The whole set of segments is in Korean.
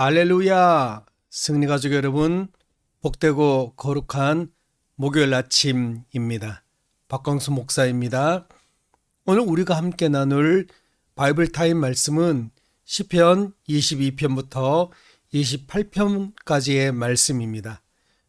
할렐루야! 승리가족 여러분, 복되고 거룩한 목요일 아침입니다. 박광수 목사입니다. 오늘 우리가 함께 나눌 바이블 타임 말씀은 시편 22편부터 28편까지의 말씀입니다.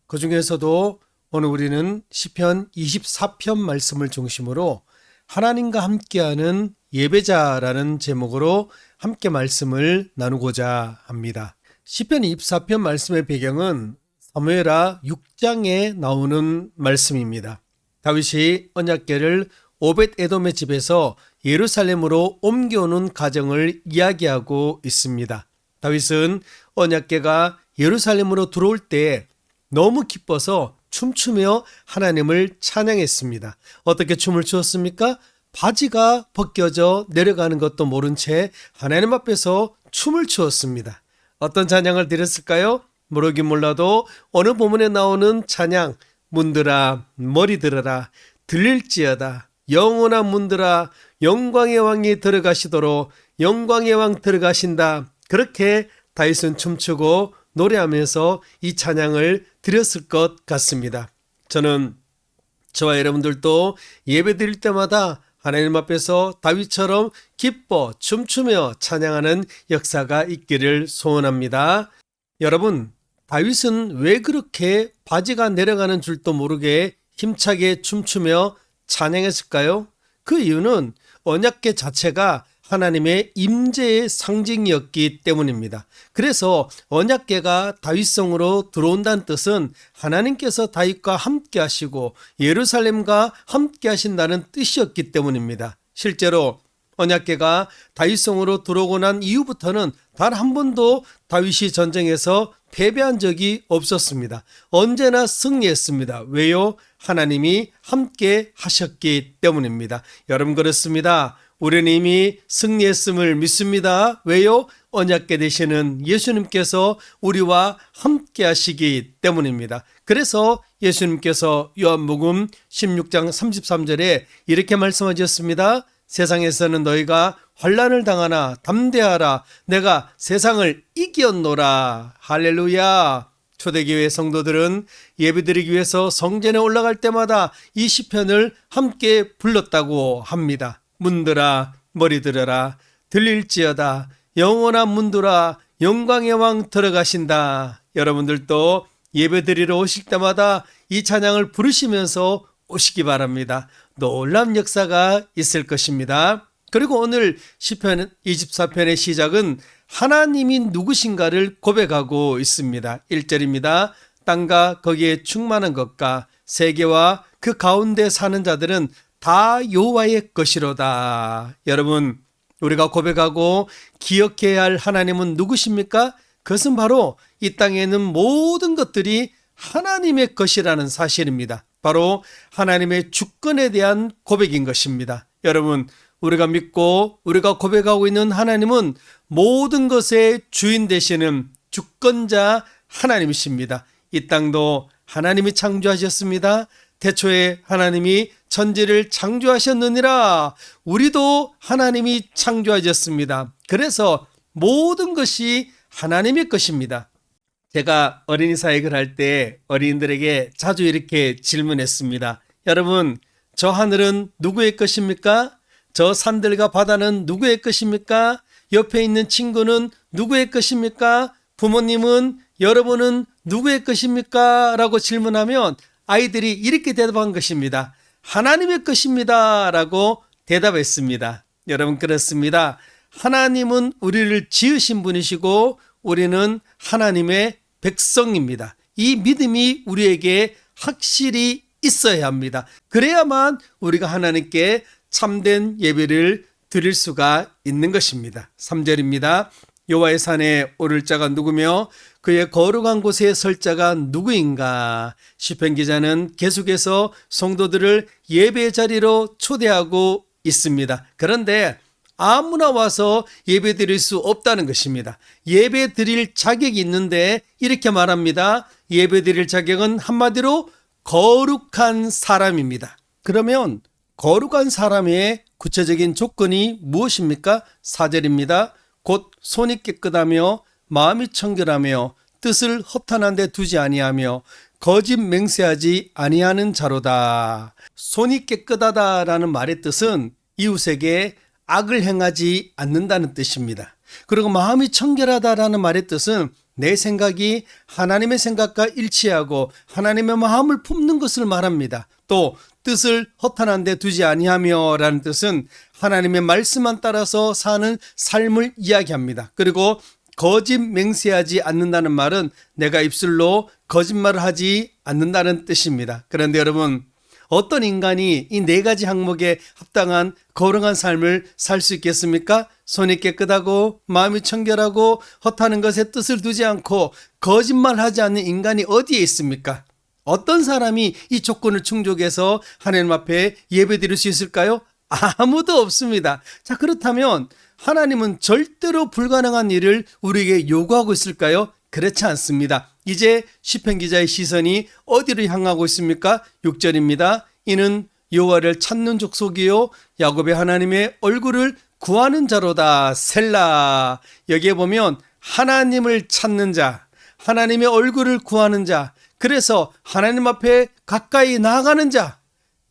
그 중에서도 오늘 우리는 시편 24편 말씀을 중심으로 하나님과 함께하는 예배자라는 제목으로 함께 말씀을 나누고자 합니다. 시편 24편 말씀의 배경은 사무엘하 6장에 나오는 말씀입니다. 다윗이 언약궤를 오벳에돔의 집에서 예루살렘으로 옮겨오는 과정을 이야기하고 있습니다. 다윗은 언약궤가 예루살렘으로 들어올 때 너무 기뻐서 춤추며 하나님을 찬양했습니다. 어떻게 춤을 추었습니까? 바지가 벗겨져 내려가는 것도 모른 채 하나님 앞에서 춤을 추었습니다. 어떤 찬양을 드렸을까요? 모르긴 몰라도 어느 본문에 나오는 찬양, 문들아 머리 들어라 들릴지어다 영원한 문들아 영광의 왕이 들어가시도록 영광의 왕 들어가신다. 그렇게 다윗은 춤추고 노래하면서 이 찬양을 드렸을 것 같습니다. 저는 저와 여러분들도 예배 드릴 때마다 하나님 앞에서 다윗처럼 기뻐 춤추며 찬양하는 역사가 있기를 소원합니다. 여러분, 다윗은 왜 그렇게 바지가 내려가는 줄도 모르게 힘차게 춤추며 찬양했을까요? 그 이유는 언약궤 자체가 하나님의 임재의 상징이었기 때문입니다. 그래서 언약궤가 다윗성으로 들어온다는 뜻은 하나님께서 다윗과 함께 하시고 예루살렘과 함께 하신다는 뜻이었기 때문입니다. 실제로 언약궤가 다윗성으로 들어오고 난 이후부터는 단 한 번도 다윗이 전쟁에서 패배한 적이 없었습니다. 언제나 승리했습니다. 왜요? 하나님이 함께 하셨기 때문입니다. 여러분 그렇습니다. 우리는 이미 승리했음을 믿습니다. 왜요? 언약궤 되시는 예수님께서 우리와 함께 하시기 때문입니다. 그래서 예수님께서 요한복음 16장 33절에 이렇게 말씀하셨습니다. 세상에서는 너희가 환난을 당하나 담대하라. 내가 세상을 이겼노라. 할렐루야. 초대교회 성도들은 예배드리기 위해서 성전에 올라갈 때마다 이 시편을 함께 불렀다고 합니다. 문들아 머리 들어라 들릴지어다 영원한 문들아 영광의 왕 들어가신다. 여러분들도 예배드리러 오실 때마다 이 찬양을 부르시면서 오시기 바랍니다. 놀라운 역사가 있을 것입니다. 그리고 오늘 시편 24편의 시작은 하나님이 누구신가를 고백하고 있습니다. 1절입니다. 땅과 거기에 충만한 것과 세계와 그 가운데 사는 자들은 다 여호와의 것이로다. 여러분, 우리가 고백하고 기억해야 할 하나님은 누구십니까? 그것은 바로 이 땅에 있는 모든 것들이 하나님의 것이라는 사실입니다. 바로 하나님의 주권에 대한 고백인 것입니다. 여러분, 우리가 믿고 우리가 고백하고 있는 하나님은 모든 것의 주인 되시는 주권자 하나님이십니다. 이 땅도 하나님이 창조하셨습니다. 태초에 하나님이 천지를 창조하셨느니라. 우리도 하나님이 창조하셨습니다. 그래서 모든 것이 하나님의 것입니다. 제가 어린이 사역을 할 때 어린이들에게 자주 이렇게 질문했습니다. 여러분, 저 하늘은 누구의 것입니까? 저 산들과 바다는 누구의 것입니까? 옆에 있는 친구는 누구의 것입니까? 부모님은, 여러분은 누구의 것입니까? 라고 질문하면 아이들이 이렇게 대답한 것입니다. 하나님의 것입니다. 라고 대답했습니다. 여러분 그렇습니다. 하나님은 우리를 지으신 분이시고 우리는 하나님의 백성입니다. 이 믿음이 우리에게 확실히 있어야 합니다. 그래야만 우리가 하나님께 참된 예배를 드릴 수가 있는 것입니다. 3절입니다. 여호와의 산에 오를 자가 누구며 그의 거룩한 곳에 설 자가 누구인가? 시편 기자는 계속해서 성도들을 예배 자리로 초대하고 있습니다. 그런데 아무나 와서 예배 드릴 수 없다는 것입니다. 예배 드릴 자격이 있는데 이렇게 말합니다. 예배 드릴 자격은 한마디로 거룩한 사람입니다. 그러면 거룩한 사람의 구체적인 조건이 무엇입니까? 4절입니다. 곧 손이 깨끗하며 마음이 청결하며 뜻을 허탄한 데 두지 아니하며 거짓 맹세하지 아니하는 자로다. 손이 깨끗하다라는 말의 뜻은 이웃에게 악을 행하지 않는다는 뜻입니다. 그리고 마음이 청결하다라는 말의 뜻은 내 생각이 하나님의 생각과 일치하고 하나님의 마음을 품는 것을 말합니다. 또 뜻을 허탄한 데 두지 아니하며 라는 뜻은 하나님의 말씀만 따라서 사는 삶을 이야기합니다. 그리고 거짓 맹세하지 않는다는 말은 내가 입술로 거짓말을 하지 않는다는 뜻입니다. 그런데 여러분, 어떤 인간이 이 네 가지 항목에 합당한 거룩한 삶을 살 수 있겠습니까? 손이 깨끗하고 마음이 청결하고 허탄한 것에 뜻을 두지 않고 거짓말하지 않는 인간이 어디에 있습니까? 어떤 사람이 이 조건을 충족해서 하나님 앞에 예배드릴 수 있을까요? 아무도 없습니다. 자, 그렇다면 하나님은 절대로 불가능한 일을 우리에게 요구하고 있을까요? 그렇지 않습니다. 이제 시편 기자의 시선이 어디로 향하고 있습니까? 6절입니다. 이는 여호와를 찾는 족속이요 야곱의 하나님의 얼굴을 구하는 자로다. 셀라. 여기에 보면 하나님을 찾는 자, 하나님의 얼굴을 구하는 자, 그래서 하나님 앞에 가까이 나아가는 자,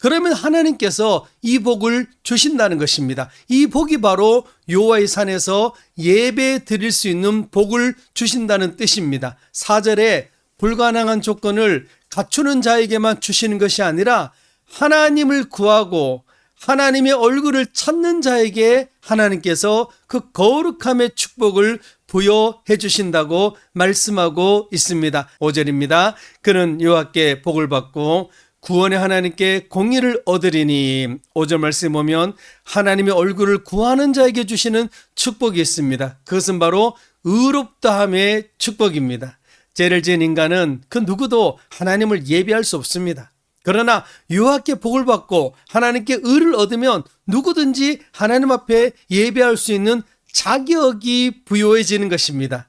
그러면 하나님께서 이 복을 주신다는 것입니다. 이 복이 바로 여호와의 산에서 예배 드릴 수 있는 복을 주신다는 뜻입니다. 4절에 불가능한 조건을 갖추는 자에게만 주시는 것이 아니라 하나님을 구하고 하나님의 얼굴을 찾는 자에게 하나님께서 그 거룩함의 축복을 부여해 주신다고 말씀하고 있습니다. 5절입니다. 그는 여호와께 복을 받고 구원의 하나님께 공의를 얻으리니. 5절 말씀에 보면 하나님의 얼굴을 구하는 자에게 주시는 축복이 있습니다. 그것은 바로 의롭다함의 축복입니다. 죄를 지은 인간은 그 누구도 하나님을 예배할 수 없습니다. 그러나 여호와께 복을 받고 하나님께 의를 얻으면 누구든지 하나님 앞에 예배할 수 있는 자격이 부여해지는 것입니다.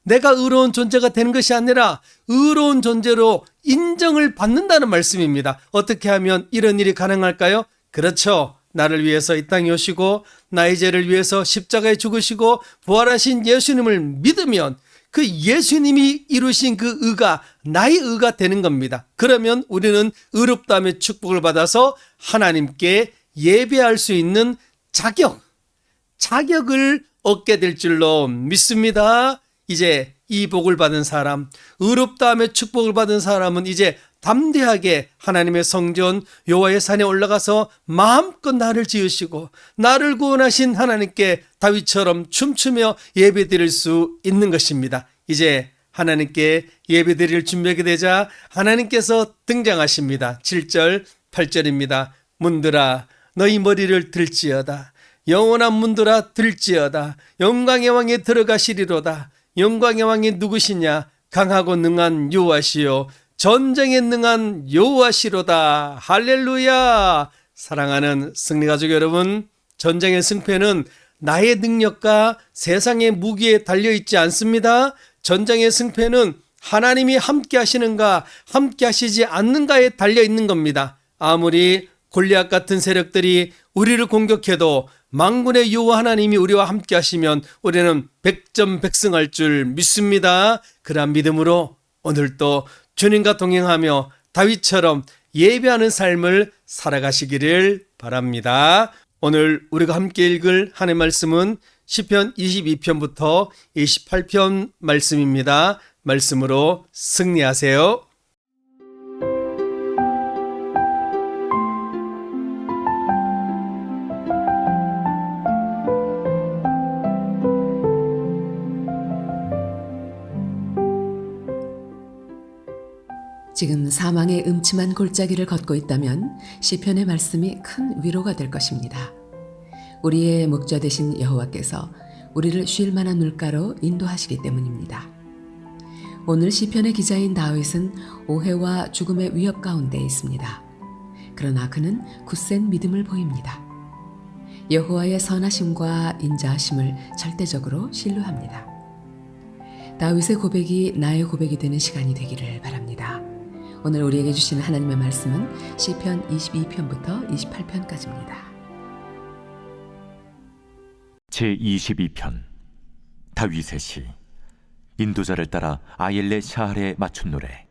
내가 의로운 존재가 되는 것이 아니라 의로운 존재로 인정을 받는다는 말씀입니다. 어떻게 하면 이런 일이 가능할까요? 그렇죠. 나를 위해서 이 땅에 오시고 나의 죄를 위해서 십자가에 죽으시고 부활하신 예수님을 믿으면 그 예수님이 이루신 그 의가 나의 의가 되는 겁니다. 그러면 우리는 의롭다함의 축복을 받아서 하나님께 예배할 수 있는 자격을 얻게 될 줄로 믿습니다. 이제 이 복을 받은 사람, 의롭다함의 축복을 받은 사람은 이제 담대하게 하나님의 성전 여호와의 산에 올라가서 마음껏 나를 지으시고 나를 구원하신 하나님께 다윗처럼 춤추며 예배드릴 수 있는 것입니다. 이제 하나님께 예배드릴 준비하게 되자 하나님께서 등장하십니다. 7절, 8절입니다. 문들아 너희 머리를 들지어다. 영원한 문들아 들지어다. 영광의 왕에 들어가시리로다. 영광의 왕이 누구시냐? 강하고 능한 여호와시요 전쟁에 능한 여호와시로다. 할렐루야. 사랑하는 승리가족 여러분, 전쟁의 승패는 나의 능력과 세상의 무기에 달려있지 않습니다. 전쟁의 승패는 하나님이 함께 하시는가 함께 하시지 않는가에 달려있는 겁니다. 아무리 골리앗 같은 세력들이 우리를 공격해도 만군의 여호와 하나님이 우리와 함께 하시면 우리는 백전백승할 줄 믿습니다. 그러한 믿음으로 오늘도 주님과 동행하며 다윗처럼 예배하는 삶을 살아가시기를 바랍니다. 오늘 우리가 함께 읽을 하나님의 말씀은 시편 22편부터 28편 말씀입니다. 말씀으로 승리하세요. 지금 사망의 음침한 골짜기를 걷고 있다면 시편의 말씀이 큰 위로가 될 것입니다. 우리의 목자 되신 여호와께서 우리를 쉴 만한 물가로 인도하시기 때문입니다. 오늘 시편의 기자인 다윗은 오해와 죽음의 위협 가운데 있습니다. 그러나 그는 굳센 믿음을 보입니다. 여호와의 선하심과 인자하심을 절대적으로 신뢰합니다. 다윗의 고백이 나의 고백이 되는 시간이 되기를 바랍니다. 오늘 우리에게 주시는 하나님의 말씀은 시편 22편부터 28편까지입니다. 제22편. 다윗의 시. 인도자를 따라 아옐레 샤할에 맞춘 노래.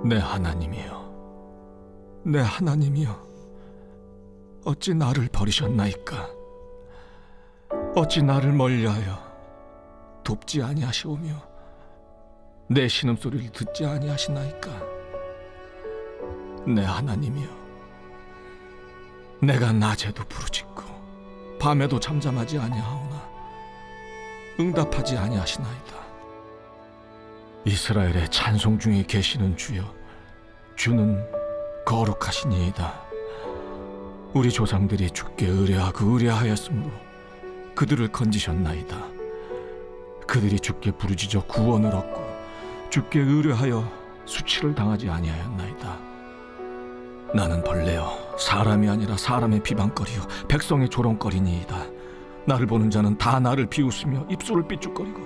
내 하나님이여, 내 하나님이여, 어찌 나를 버리셨나이까? 어찌 나를 멀리하여 돕지 아니하시오며 내 신음소리를 듣지 아니하시나이까? 내 하나님이여, 내가 낮에도 부르짖고 밤에도 잠잠하지 아니하오나 응답하지 아니하시나이다. 이스라엘의 찬송 중에 계시는 주여, 주는 거룩하시니이다. 우리 조상들이 주께 의뢰하였으므로 그들을 건지셨나이다. 그들이 주께 부르짖어 구원을 얻고 주께 의뢰하여 수치를 당하지 아니하였나이다. 나는 벌레여 사람이 아니라 사람의 비방거리요 백성의 조롱거리니이다. 나를 보는 자는 다 나를 비웃으며 입술을 삐죽거리고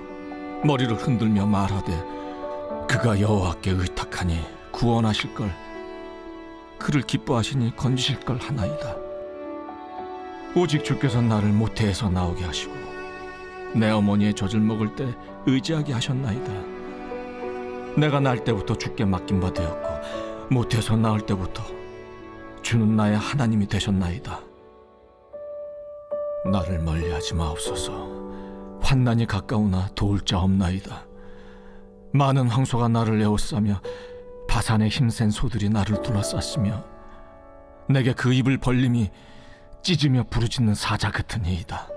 머리를 흔들며 말하되 그가 여호와께 의탁하니 구원하실걸, 그를 기뻐하시니 건지실걸 하나이다. 오직 주께서 나를 모태에서 나오게 하시고 내 어머니의 젖을 먹을 때 의지하게 하셨나이다. 내가 날 때부터 주께 맡긴 바 되었고 모태에서 나올 때부터 주는 나의 하나님이 되셨나이다. 나를 멀리하지 마옵소서. 환난이 가까우나 도울 자 없나이다. 많은 황소가 나를 에워싸며 바산의 힘센 소들이 나를 둘러쌌으며 내게 그 입을 벌림이 찢으며 부르짖는 사자 같으니이다.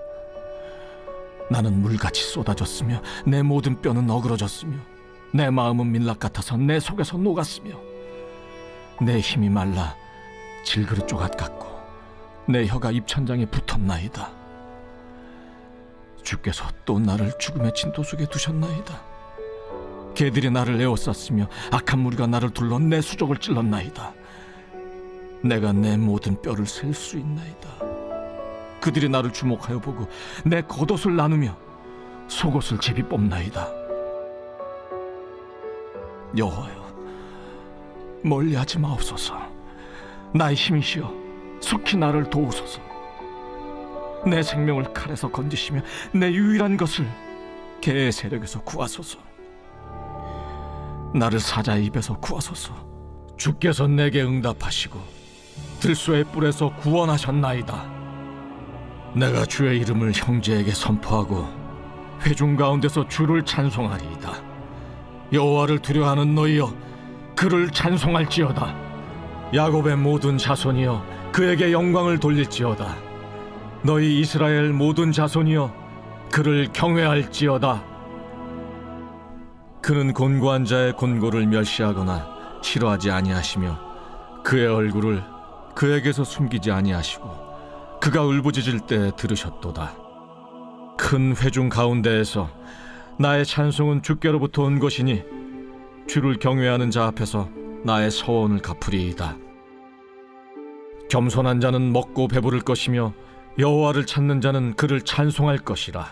나는 물같이 쏟아졌으며 내 모든 뼈는 어그러졌으며 내 마음은 밀랍 같아서 내 속에서 녹았으며 내 힘이 말라 질그릇 조각 같고 내 혀가 입천장에 붙었나이다. 주께서 또 나를 죽음의 진토 속에 두셨나이다. 개들이 나를 에워쌌으며 악한 무리가 나를 둘러 내 수족을 찔렀나이다. 내가 내 모든 뼈를 셀 수 있나이다. 그들이 나를 주목하여 보고 내 겉옷을 나누며 속옷을 제비 뽑나이다. 여호와여, 멀리하지 마옵소서. 나의 힘이시여 속히 나를 도우소서. 내 생명을 칼에서 건지시며 내 유일한 것을 개의 세력에서 구하소서. 나를 사자의 입에서 구하소서. 주께서 내게 응답하시고 들소의 뿔에서 구원하셨나이다. 내가 주의 이름을 형제에게 선포하고 회중 가운데서 주를 찬송하리이다. 여호와를 두려워하는 너희여, 그를 찬송할지어다. 야곱의 모든 자손이여, 그에게 영광을 돌릴지어다. 너희 이스라엘 모든 자손이여, 그를 경외할지어다. 그는 곤고한 자의 곤고를 멸시하거나 싫어하지 아니하시며 그의 얼굴을 그에게서 숨기지 아니하시고 그가 울부짖을 때 들으셨도다. 큰 회중 가운데에서 나의 찬송은 주께로부터 온 것이니 주를 경외하는 자 앞에서 나의 서원을 갚으리이다. 겸손한 자는 먹고 배부를 것이며 여호와를 찾는 자는 그를 찬송할 것이라.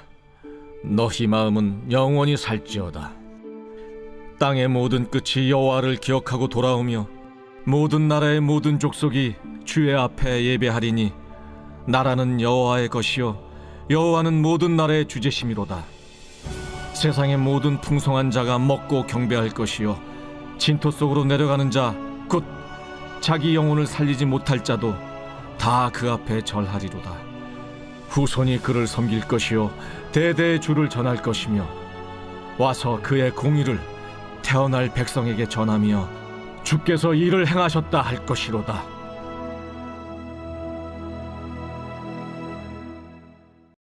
너희 마음은 영원히 살지어다. 땅의 모든 끝이 여호와를 기억하고 돌아오며 모든 나라의 모든 족속이 주의 앞에 예배하리니 나라는 여호와의 것이요 여호와는 모든 나라의 주제심이로다. 세상의 모든 풍성한 자가 먹고 경배할 것이요 진토 속으로 내려가는 자 곧 자기 영혼을 살리지 못할 자도 다 그 앞에 절하리로다. 후손이 그를 섬길 것이요 대대의 주를 전할 것이며 와서 그의 공의를 태어날 백성에게 전하며 주께서 이를 행하셨다 할 것이로다.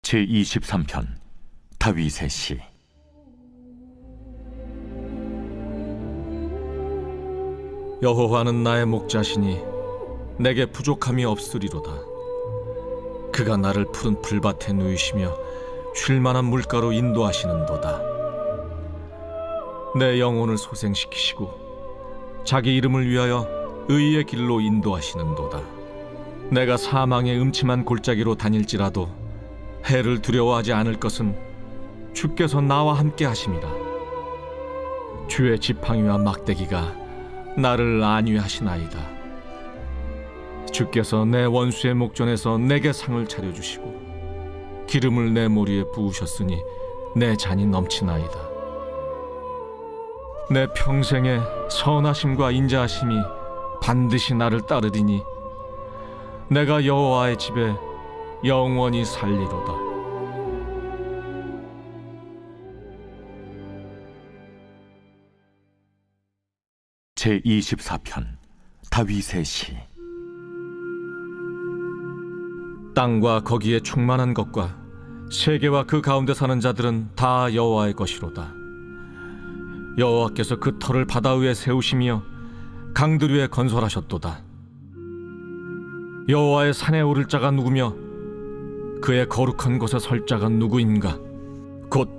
제23편 다윗의 시. 여호와는 나의 목자시니 내게 부족함이 없으리로다. 그가 나를 푸른 풀밭에 누이시며 쉴 만한 물가로 인도하시는도다. 내 영혼을 소생시키시고 자기 이름을 위하여 의의 길로 인도하시는도다. 내가 사망의 음침한 골짜기로 다닐지라도 해를 두려워하지 않을 것은 주께서 나와 함께 하심이라. 주의 지팡이와 막대기가 나를 안위하시나이다. 주께서 내 원수의 목전에서 내게 상을 차려주시고 기름을 내 머리에 부으셨으니 내 잔이 넘치나이다. 내 평생의 선하심과 인자하심이 반드시 나를 따르리니 내가 여호와의 집에 영원히 살리로다. 제24편 다윗의 시. 땅과 거기에 충만한 것과 세계와 그 가운데 사는 자들은 다 여호와의 것이로다. 여호와께서 그 터를 바다 위에 세우시며 강들 위에 건설하셨도다. 여호와의 산에 오를 자가 누구며 그의 거룩한 곳에 설 자가 누구인가? 곧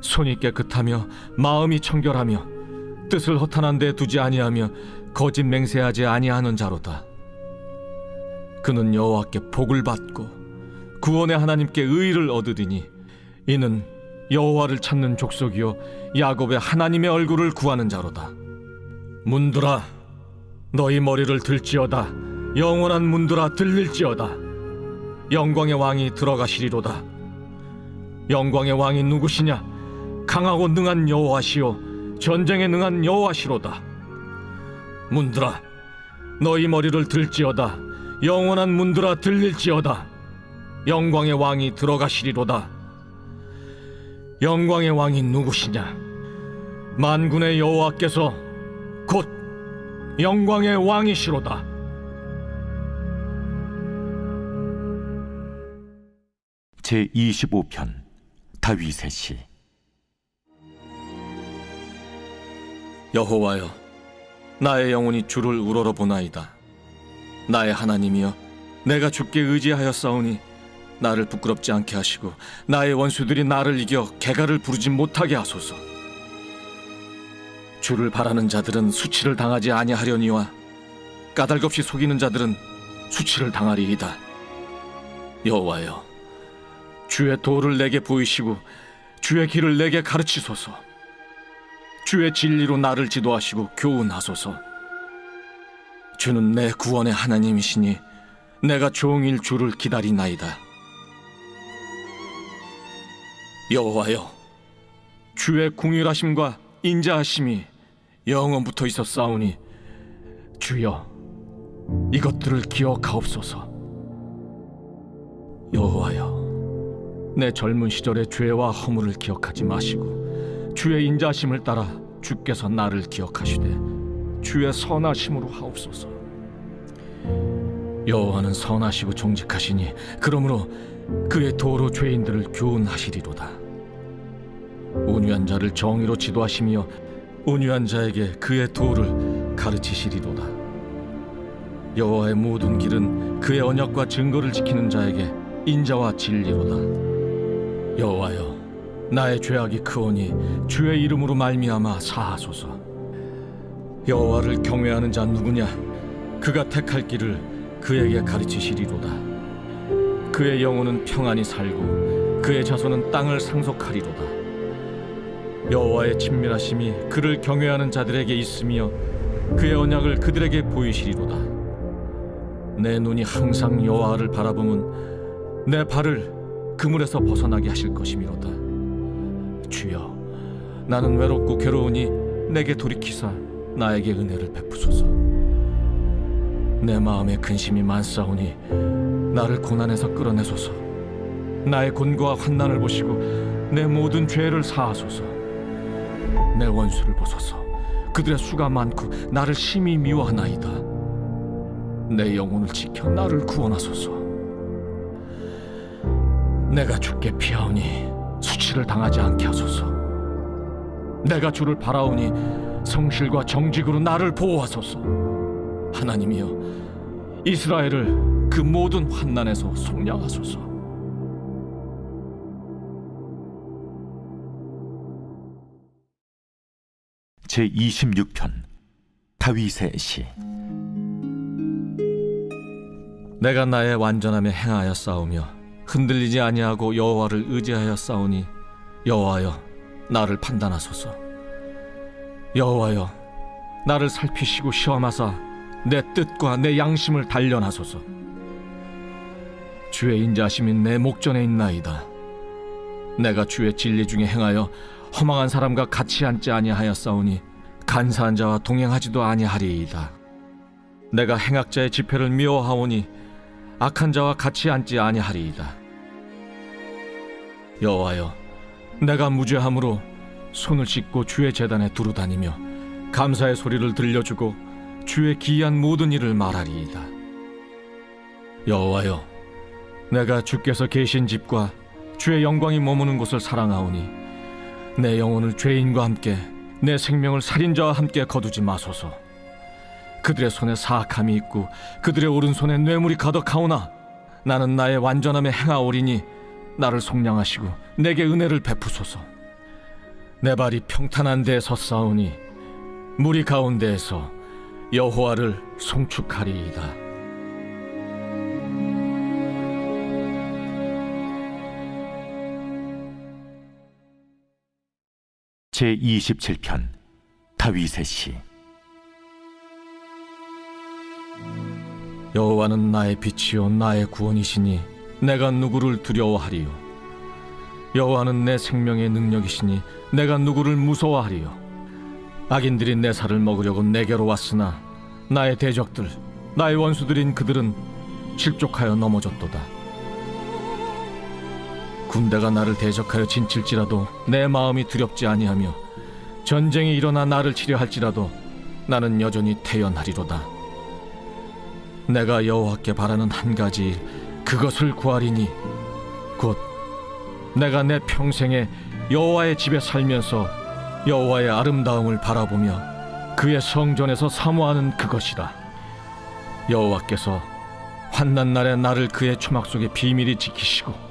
손이 깨끗하며 마음이 청결하며 뜻을 허탄한 데 두지 아니하며 거짓 맹세하지 아니하는 자로다. 그는 여호와께 복을 받고 구원의 하나님께 의를 얻으리니 이는 여호와를 찾는 족속이요 야곱의 하나님의 얼굴을 구하는 자로다. 문들아 너희 머리를 들지어다. 영원한 문들아 들릴지어다. 영광의 왕이 들어가시리로다. 영광의 왕이 누구시냐? 강하고 능한 여호와시요 전쟁에 능한 여호와시로다. 문들아 너희 머리를 들지어다. 영원한 문들아 들릴지어다. 영광의 왕이 들어가시리로다. 영광의 왕이 누구시냐? 만군의 여호와께서 곧 영광의 왕이시로다. 제25편 다윗의 시. 여호와여, 나의 영혼이 주를 우러러보나이다. 나의 하나님이여, 내가 주께 의지하였사오니 나를 부끄럽지 않게 하시고 나의 원수들이 나를 이겨 개가를 부르지 못하게 하소서. 주를 바라는 자들은 수치를 당하지 아니하려니와 까닭없이 속이는 자들은 수치를 당하리이다. 여호와여, 주의 도를 내게 보이시고 주의 길을 내게 가르치소서. 주의 진리로 나를 지도하시고 교훈하소서. 주는 내 구원의 하나님이시니 내가 종일 주를 기다리나이다. 여호와여, 주의 궁휼하심과 인자하심이 영원부터 있었사오니 주여 이것들을 기억하옵소서. 여호와여, 내 젊은 시절의 죄와 허물을 기억하지 마시고 주의 인자하심을 따라 주께서 나를 기억하시되 주의 선하심으로 하옵소서. 여호와는 선하시고 정직하시니 그러므로 그의 도로 죄인들을 교훈하시리로다. 온유한 자를 정의로 지도하시며 온유한 자에게 그의 도를 가르치시리로다. 여호와의 모든 길은 그의 언약과 증거를 지키는 자에게 인자와 진리로다. 여호와여, 나의 죄악이 크오니 주의 이름으로 말미암아 사하소서. 여호와를 경외하는 자 누구냐? 그가 택할 길을 그에게 가르치시리로다. 그의 영혼은 평안히 살고 그의 자손은 땅을 상속하리로다. 여호와의 친밀하심이 그를 경외하는 자들에게 있으며 그의 언약을 그들에게 보이시리로다. 내 눈이 항상 여호와를 바라보면 내 발을 그물에서 벗어나게 하실 것이미로다. 주여, 나는 외롭고 괴로우니 내게 돌이키사 나에게 은혜를 베푸소서. 내 마음에 근심이 많사오니 나를 고난에서 끌어내소서. 나의 곤고와 환난을 보시고 내 모든 죄를 사하소서. 내 원수를 보소서. 그들의 수가 많고 나를 심히 미워하나이다. 내 영혼을 지켜 나를 구원하소서. 내가 주께 피하오니 수치를 당하지 않게 하소서. 내가 주를 바라오니 성실과 정직으로 나를 보호하소서. 하나님이여, 이스라엘을 그 모든 환난에서 속량하소서. 제26편 다윗의 시. 내가 나의 완전함에 행하여 싸우며 흔들리지 아니하고 여호와를 의지하여 싸우니 여호와여, 나를 판단하소서. 여호와여, 나를 살피시고 시험하사 내 뜻과 내 양심을 단련하소서. 주의 인자하심이 내 목전에 있나이다. 내가 주의 진리 중에 행하여 허망한 사람과 같이 앉지 아니하였사오니 간사한 자와 동행하지도 아니하리이다. 내가 행악자의 집회를 미워하오니 악한 자와 같이 앉지 아니하리이다. 여호와여, 내가 무죄함으로 손을 씻고 주의 제단에 두루 다니며 감사의 소리를 들려주고 주의 기이한 모든 일을 말하리이다. 여호와여, 내가 주께서 계신 집과 주의 영광이 머무는 곳을 사랑하오니 내 영혼을 죄인과 함께 내 생명을 살인자와 함께 거두지 마소서. 그들의 손에 사악함이 있고 그들의 오른손에 뇌물이 가득하오나 나는 나의 완전함에 행하오리니 나를 속량하시고 내게 은혜를 베푸소서. 내 발이 평탄한 데에 섰사오니 무리 가운데에서 여호와를 송축하리이다. 제27편 다윗의 시. 여호와는 나의 빛이요 나의 구원이시니 내가 누구를 두려워하리요. 여호와는 내 생명의 능력이시니 내가 누구를 무서워하리요. 악인들이 내 살을 먹으려고 내게로 왔으나 나의 대적들 나의 원수들인 그들은 실족하여 넘어졌도다. 군대가 나를 대적하여 진칠지라도 내 마음이 두렵지 아니하며 전쟁이 일어나 나를 치려 할지라도 나는 여전히 태연하리로다. 내가 여호와께 바라는 한 가지 일, 그것을 구하리니 곧 내가 내 평생에 여호와의 집에 살면서 여호와의 아름다움을 바라보며 그의 성전에서 사모하는 그것이라. 여호와께서 환난 날에 나를 그의 초막 속에 비밀히 지키시고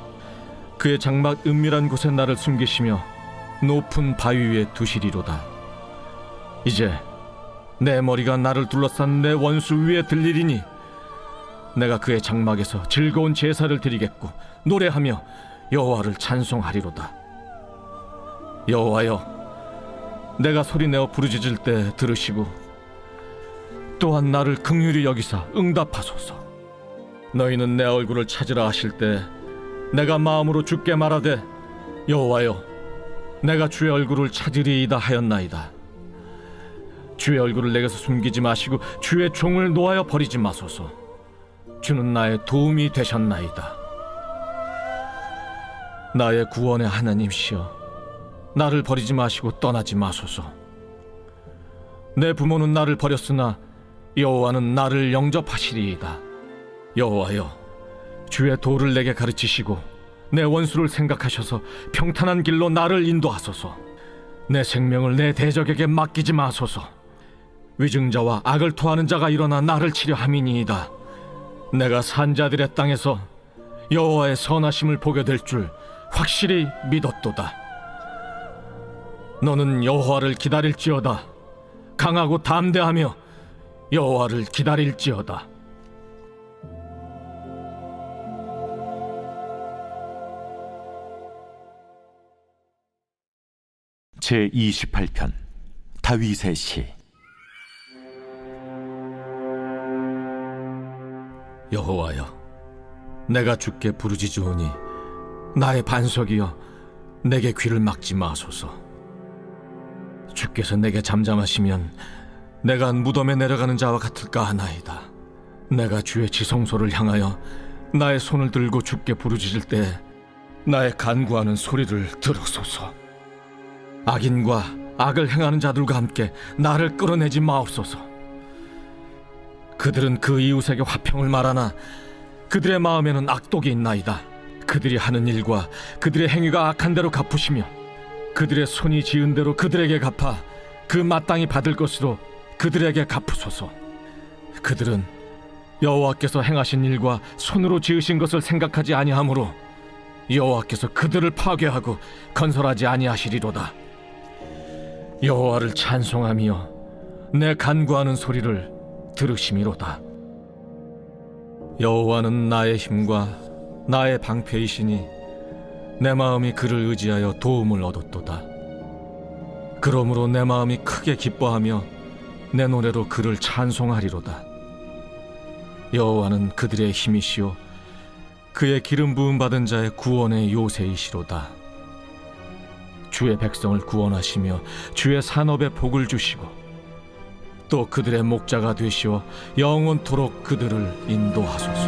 그의 장막 은밀한 곳에 나를 숨기시며 높은 바위 위에 두시리로다. 이제 내 머리가 나를 둘러싼 내 원수 위에 들리리니 내가 그의 장막에서 즐거운 제사를 드리겠고 노래하며 여호와를 찬송하리로다. 여호와여, 내가 소리내어 부르짖을 때 들으시고 또한 나를 긍휼히 여기사 응답하소서. 너희는 내 얼굴을 찾으라 하실 때 내가 마음으로 주께 말하되 여호와여, 내가 주의 얼굴을 찾으리이다 하였나이다. 주의 얼굴을 내게서 숨기지 마시고 주의 종을 놓아여 버리지 마소서. 주는 나의 도움이 되셨나이다. 나의 구원의 하나님시여, 나를 버리지 마시고 떠나지 마소서. 내 부모는 나를 버렸으나 여호와는 나를 영접하시리이다. 여호와여, 주의 도를 내게 가르치시고 내 원수를 생각하셔서 평탄한 길로 나를 인도하소서. 내 생명을 내 대적에게 맡기지 마소서. 위증자와 악을 토하는 자가 일어나 나를 치려 함이니이다. 내가 산자들의 땅에서 여호와의 선하심을 보게 될 줄 확실히 믿었도다. 너는 여호와를 기다릴지어다. 강하고 담대하며 여호와를 기다릴지어다. 제28편 다윗의 시. 여호와여, 내가 주께 부르짖으오니 나의 반석이여, 내게 귀를 막지 마소서. 주께서 내게 잠잠하시면 내가 무덤에 내려가는 자와 같을까 하나이다. 내가 주의 지성소를 향하여 나의 손을 들고 주께 부르짖을 때 나의 간구하는 소리를 들으소서. 악인과 악을 행하는 자들과 함께 나를 끌어내지 마옵소서. 그들은 그 이웃에게 화평을 말하나 그들의 마음에는 악독이 있나이다. 그들이 하는 일과 그들의 행위가 악한 대로 갚으시며 그들의 손이 지은 대로 그들에게 갚아 그 마땅히 받을 것으로 그들에게 갚으소서. 그들은 여호와께서 행하신 일과 손으로 지으신 것을 생각하지 아니하므로 여호와께서 그들을 파괴하고 건설하지 아니하시리로다. 여호와를 찬송하며 내 간구하는 소리를 들으심이로다. 여호와는 나의 힘과 나의 방패이시니 내 마음이 그를 의지하여 도움을 얻었도다. 그러므로 내 마음이 크게 기뻐하며 내 노래로 그를 찬송하리로다. 여호와는 그들의 힘이시요 그의 기름 부음 받은 자의 구원의 요새이시로다. 주의 백성을 구원하시며 주의 산업에 복을 주시고 또 그들의 목자가 되시어 영원토록 그들을 인도하소서.